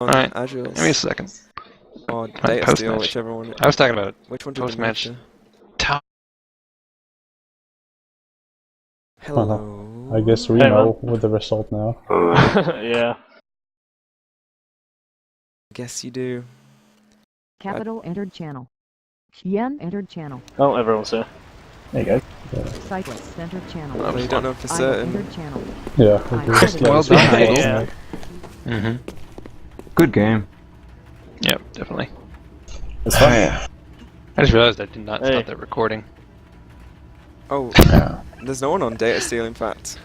Alright, Agiles. give me a second. Or Alright, Data post Steal, match. whichever one. I was talking about Which one did post match. Hello. I guess we Hey, know with the result now. Yeah. Guess you do. Capital entered channel. Kievn entered channel. Oh, everyone's here. Hey guys. Cyclists entered channel. Well, you don't know for Idle certain. entered channel. Yeah. Well done, Idle. Yeah. Mm-hmm. Good game. Yep, definitely. It's fun. I just realized I did not Hey. stop that recording. Oh, there's no one on Data Steal, in fact.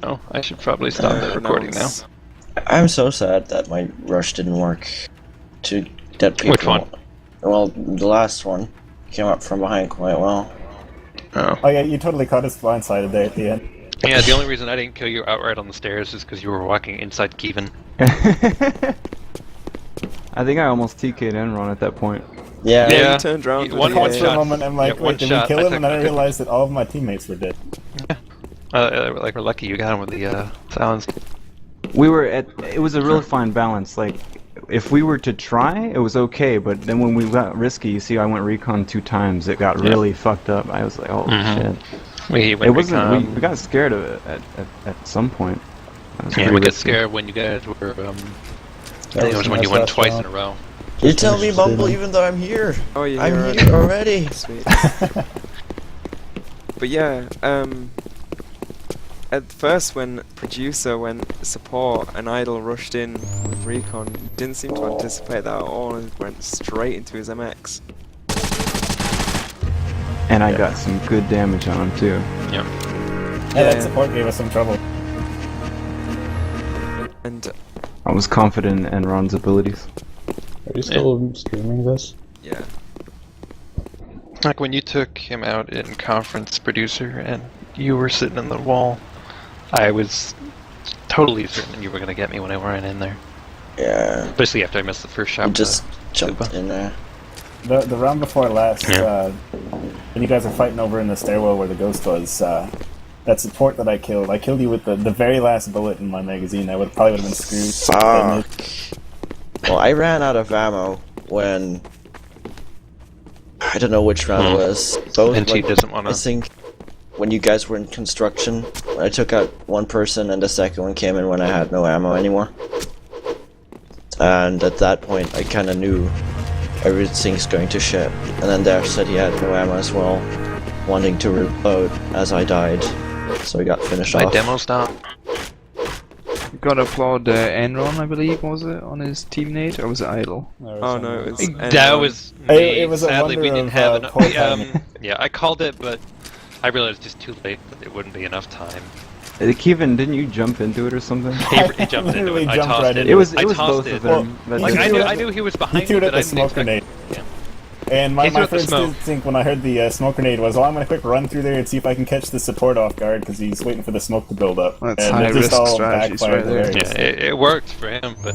Oh, I should probably stop that recording now. I'm so sad that my rush didn't work to get people. Which one? Well, the last one came up from behind quite well. Oh. Oh yeah, you totally caught us blindsided there at the end. Yeah, the only reason I didn't kill you outright on the stairs is because you were walking inside Kievn. I think I almost TK'd Nron at that point. Yeah. Yeah. You turned around. One I paused for a shot. moment, I'm like, Yeah, one wait, did shot, we kill I him? And then I took- realized that all of my teammates were dead. Like, we're lucky you got him with the silence. We were at. It was a really fine balance. Like, if we were to try, it was okay. But then when we got risky, you see, I went recon 2 times. It got really fucked up. I was like, oh shit. We It wasn't. We got scared of it at some point. Yeah, we got scared when you guys were. I think it was when you won twice in a row. You tell me Mumble even though I'm here. Oh, you're I'm here here already. Sweet. But yeah, at first when Producer went support and Idle rushed in with Recon, didn't seem to anticipate that at all and went straight into his MX. And I got some good damage on him too. Yep. Yeah, that support gave us some trouble. And I was confident in Nron's abilities. Are you still streaming this? yeah. Like when you took him out in conference, Producer, and you were sitting in the wall, I was totally certain you were gonna get me when I went in there. Yeah. Especially after I missed the first shot. You with just the jumped Zuba. in there. The round before last, Yeah. when you guys were fighting over in the stairwell where the ghost was, that support that I killed you with the very last bullet in my magazine. I probably would have been screwed. Fuck. Well, I ran out of ammo when I don't know which round it was. Both. And she doesn't want I to. think when you guys were in construction, I took out one person, and the second one came in when I had no ammo anymore. And at that point, I kind of knew everything's going to shit. And then Dash said he had no ammo as well, wanting to reload as I died. So he got finished My off. demo stop. Gotta applaud Nron, I believe, was it, on his team nade, or was it Idle? Oh no, it was. That was me. It was a Sadly, we wonder didn't of, have poor enough. timing. Yeah, I called it, but I realized just too late that it wouldn't be enough time. Kievn, didn't you jump into it or something? He jumped into literally it. I jumped tossed right it. into It was I both tossed of it. them. Well, but Like he I knew he was behind He threw me, it but at I the didn't smoke expect. grenade. Yeah. And He my threw it the first smoke. instinct when I heard the smoke grenade was, well, I'm gonna quick run through there and see if I can catch the support off guard because he's waiting for the smoke to build up. That's and high it just risk all strategies backfired right there. hilariously. Yeah, it worked for him, but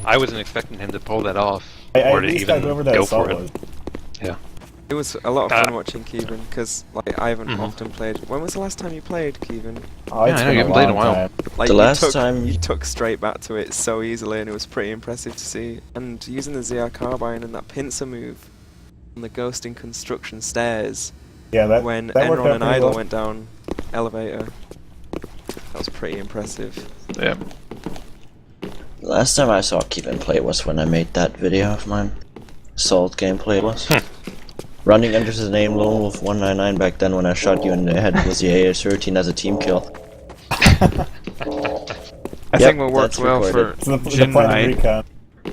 I wasn't expecting him to pull that off I or at to least got even whoever that go assault for it. was. Yeah. It was a lot of fun watching Kievn because like I haven't Mhm. often played. When was the last time you played Kievn? Oh, Yeah, it's I know, been you haven't played in a long while. time. Like The you last took, time- you took straight back to it so easily, and it was pretty impressive to see. And using the ZR carbine and that pincer move on the ghost in construction stairs Yeah, that when that worked Nron out and pretty Idle well. went down elevator. That was pretty impressive. Yeah. The last time I saw Kievn play was when I made that video of mine. Assault gameplay was. Running under the name Lone Wolf 199 back then when I shot you in the head with the AR-13 as a team kill. I think what worked that's well recorded. for The Jin plan Ride, recon.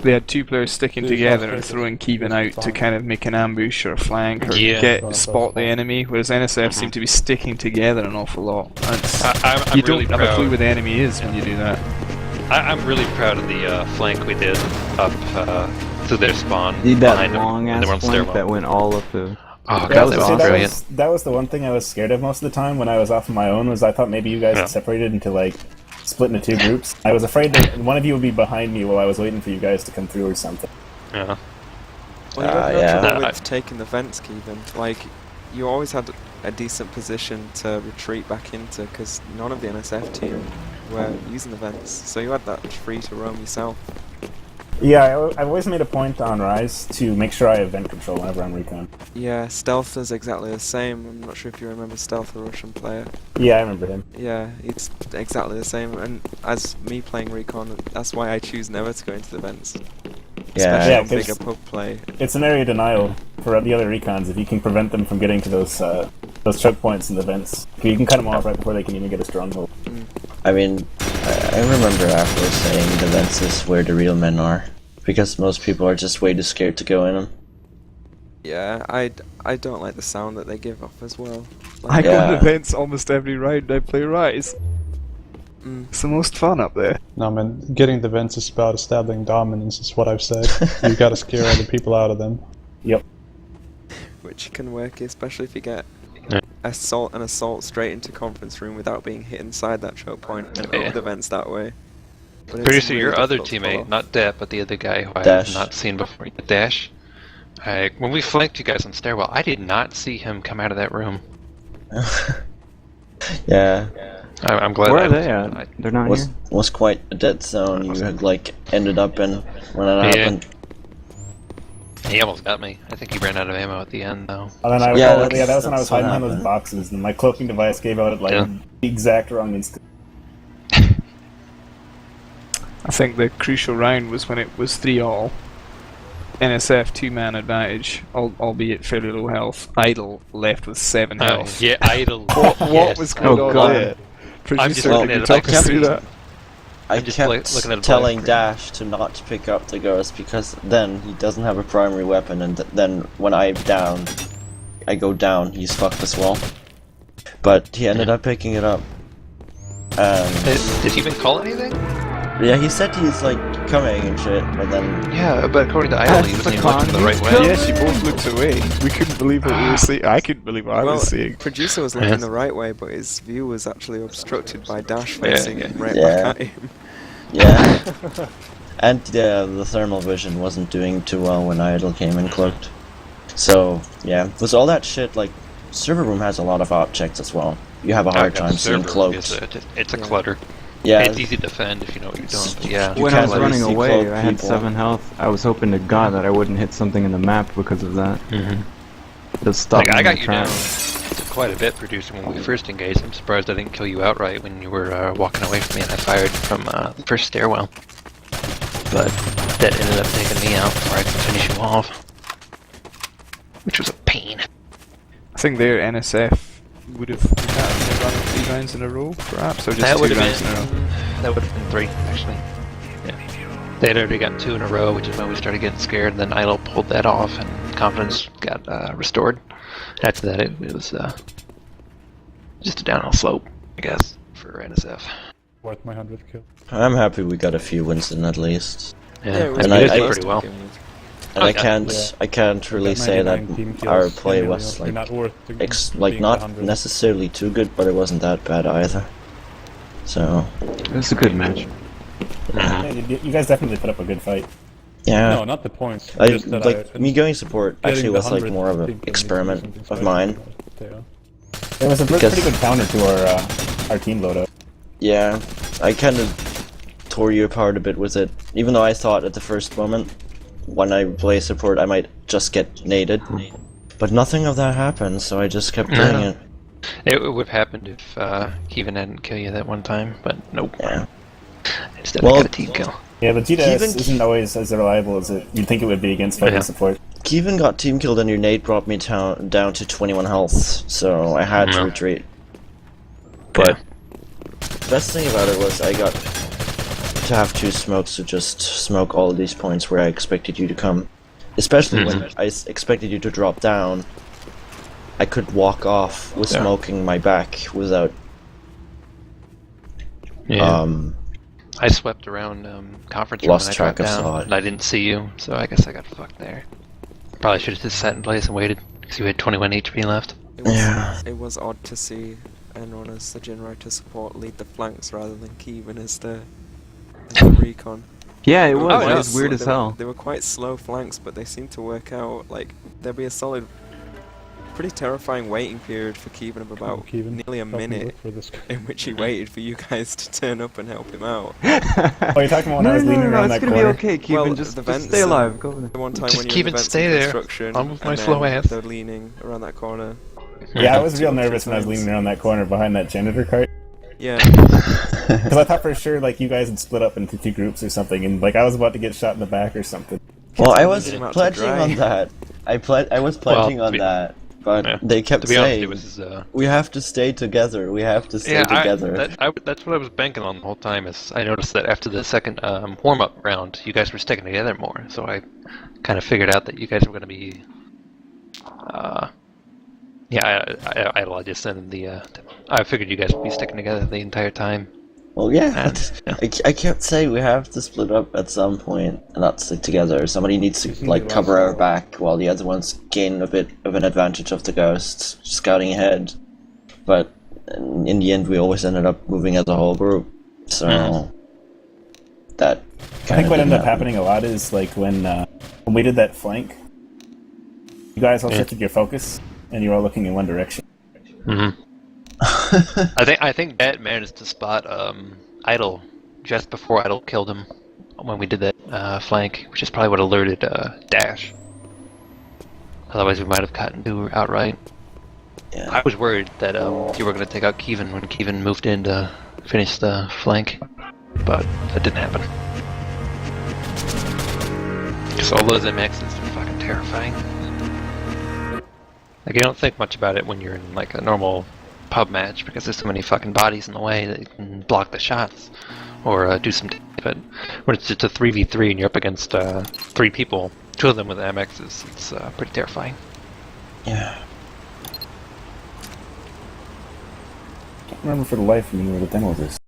they had 2 players sticking Two together shots and per throwing second. Kievn out to kind of make an ambush or a flank or Yeah. spot the enemy, whereas NSF seem to be sticking together an awful lot. It's, I'm you really don't have a clue proud. where the enemy is when you do that. I'm really proud of the flank we did up to their spawn. Did that behind them long when they were on ass the flank stairwell. that went all up the. Oh Yeah, god, that was see, brilliant. that was the one thing I was scared of most of the time when I was off on my own, was I thought maybe you guys Yeah. had separated into like split into 2 groups. I was afraid that one of you would be behind me while I was waiting for you guys to come through or something. Yeah. Well, you had no yeah. trouble No, with taking the vents, Kievn. Like, you always had a decent position to retreat back into because none of the NSF team were using the vents, so you had that free to roam yourself. Yeah, I've always made a point on Rise to make sure I have vent control whenever I'm recon. Yeah, Stealth is exactly the same. I'm not sure if you remember Stealth, the Russian player. Yeah, I remember him. Yeah, it's exactly the same. And as me playing recon, that's why I choose never to go into the vents. Especially Yeah, on 'cause bigger pub play. it's an area denial for the other recons if you can prevent them from getting to those choke points in the vents. You can cut them off right before they can even get a stronghold. I mean, I remember Apple saying the vents is where the real men are, because most people are just way too scared to go in them. Yeah, I don't like the sound that they give off as well. I Like, go Yeah. to events almost every round I play Rise. It's the most fun up there. No, man, getting the vents is about establishing dominance, is what I've said. You gotta scare other people out of them. Yep. which can work, especially if you get Yeah. an assault straight into conference room without being hit inside that choke point and Yeah. over the vents that way. But it's Producer, really your other difficult to teammate, follow. not Depp, but the other guy who I Dash. have not seen before, Dash. When we flanked you guys on stairwell, I did not see him come out of that room. Yeah, I'm glad. Where I are they at? I- They're not was here. was quite a dead zone you had like ended up in when that Yeah. happened. He almost got me. I think he ran out of ammo at the end, though. And then Yeah, that was when I was that's what hiding behind those happened. boxes, and my cloaking device gave out at like Yeah. the exact wrong instant. I think the crucial round was when it was 3-all. NSF 2-man advantage, albeit fairly low health. Idle left with 7 Oh, health. yeah, idle. What was going Oh, on God. there? Producer, looking can you at it, talk I us kept- through that? I I'm just kept looking at it telling like- Dash to not pick up the ghost because then he doesn't have a primary weapon, and then when I'm down, I go down, he's fucked as well. But he ended up picking it up. Did he even call anything? Yeah, he said he's like coming and shit, but then Yeah, but according to Idle, he wasn't even looking the right way. Yes, you both looked away. We couldn't believe what we were seeing. I couldn't believe what I Well, was seeing. producer was looking the right way, but his view was actually obstructed by Dash Yeah, facing yeah. right Yeah. back at him. yeah. And the thermal vision wasn't doing too well when Idle came and cloaked. So yeah, was all that shit like server room has a lot of objects as well. You have a hard time seeing cloaked. It's a Yeah. clutter. Yeah, It's easy to defend if you know what you're doing, but yeah. You When I can't was really running see away, cloaked I had people. 7 health. I was hoping to God that I wouldn't hit something in the map because of that. Mm-hmm. Just stop Like, me I in got the you down tracks. quite a bit, producer, when we first engaged. I'm surprised I didn't kill you outright when you were walking away from me and I fired from the first stairwell. But that ended up taking me out before I could finish you off. Which was a pain. I think their NSF would have run 3 rounds in a row, perhaps, or just That 2 would have rounds been, in a row. that would have been 3, actually. Yeah. They had already gotten 2 in a row, which is when we started getting scared, and then Idle pulled that off, and confidence got restored. After that, it was just a downhill slope, I guess, for NSF. Worth my 100th kill. I'm happy we got a few wins in at least. Yeah, it was And we I- did I- do pretty well. And Oh, I yeah. can't I can't really say that our play was like like not necessarily too good, but it wasn't that bad either. So It was a good match. Yeah, you guys definitely put up a good fight. yeah. No, not the point. I just that like me going support getting actually the was like 100th more of team an kill experiment makes me of something mine. special. It was a Because- pretty good counter to our team loadout. Yeah, I kind of tore you apart a bit with it, even though I thought at the first moment when I play support I might just get naded, but nothing of that happened, so I just kept doing No. it. It would have happened if Kievn hadn't killed you that one time, but nope. Yeah. Instead, Well- I got a team kill. Yeah, but GDS Kievn- isn't always as reliable as you'd think it would be against fighting Yeah. support. Kievn got team killed and your nade brought me down to 21 health, so I had to Yeah. retreat. But Yeah. the best thing about it was I got to have 2 smokes to just smoke all of these points where I expected you to come. Especially when I expected you to drop down, I could walk off with Yeah. smoking my back without Yeah. I swept around conference room Lost when I track dropped of down, slot. and I didn't see you, so I guess I got fucked there. Probably should have just sat in place and waited, because you had 21 HP left. Yeah. It was odd to see Nron as the generator support lead the flanks rather than Kievn as the recon. Yeah, it They were was. quite It was sl- weird as they were- hell. They were quite slow flanks, but they seemed to work out. Like there'd be a solid pretty terrifying waiting period for Kievn of about Kievn, nearly a help me minute look for this guy. in which he waited for you guys to turn up and help him out. Oh, you're talking about when I was leaning around it's that gonna corner? be okay, Kievn. Well, just, the just vents stay and alive. Go over there. The one time Just when you were in Kievn, the vents stay and there. construction, I'll move my and slow then ass. they're leaning around that corner. Yeah, I was real 2 or 3 nervous when I was times. leaning around that corner behind that janitor cart. Yeah. Because I thought for sure, like, you guys had split up into 2 groups or something, and, like, I was about to get shot in the back or something. Well, I was Leave him out to pledging dry. on that. I was pledging on that, but Yeah. they kept To be honest, saying it was we have to stay together. We have to stay together. that's what I was banking on the whole time. Is I noticed that after the second warm-up round, you guys were sticking together more. So I kind of figured out that you guys were going to be. I just sent the. I figured you guys would be sticking together the entire time. Well, yeah. Yeah. I kept saying we have to split up at some point and not stick together. Somebody needs to like cover our back while the other ones gain a bit of an advantage of the ghosts, scouting ahead. But in the end, we always ended up moving as a whole group. So that. I think what ended up happening a lot is like when we did that flank, you guys all shifted your focus and you were all looking in one direction. Mm-hmm. I think Bat managed to spot Idle just before Idle killed him when we did that flank, which is probably what alerted Dash. Otherwise, we might have gotten to outright. Yeah. I was worried that you were going to take out Kievn when Kievn moved in to finish the flank, but that didn't happen. Because all those MXs are fucking terrifying. Like, you don't think much about it when you're in like a normal pub match because there's so many fucking bodies in the way that you can block the shots or do some but when it's just a 3v3 and you're up against 3 people, 2 of them with MXs, it's pretty terrifying. Yeah. I can't remember for the life of me where the demo is.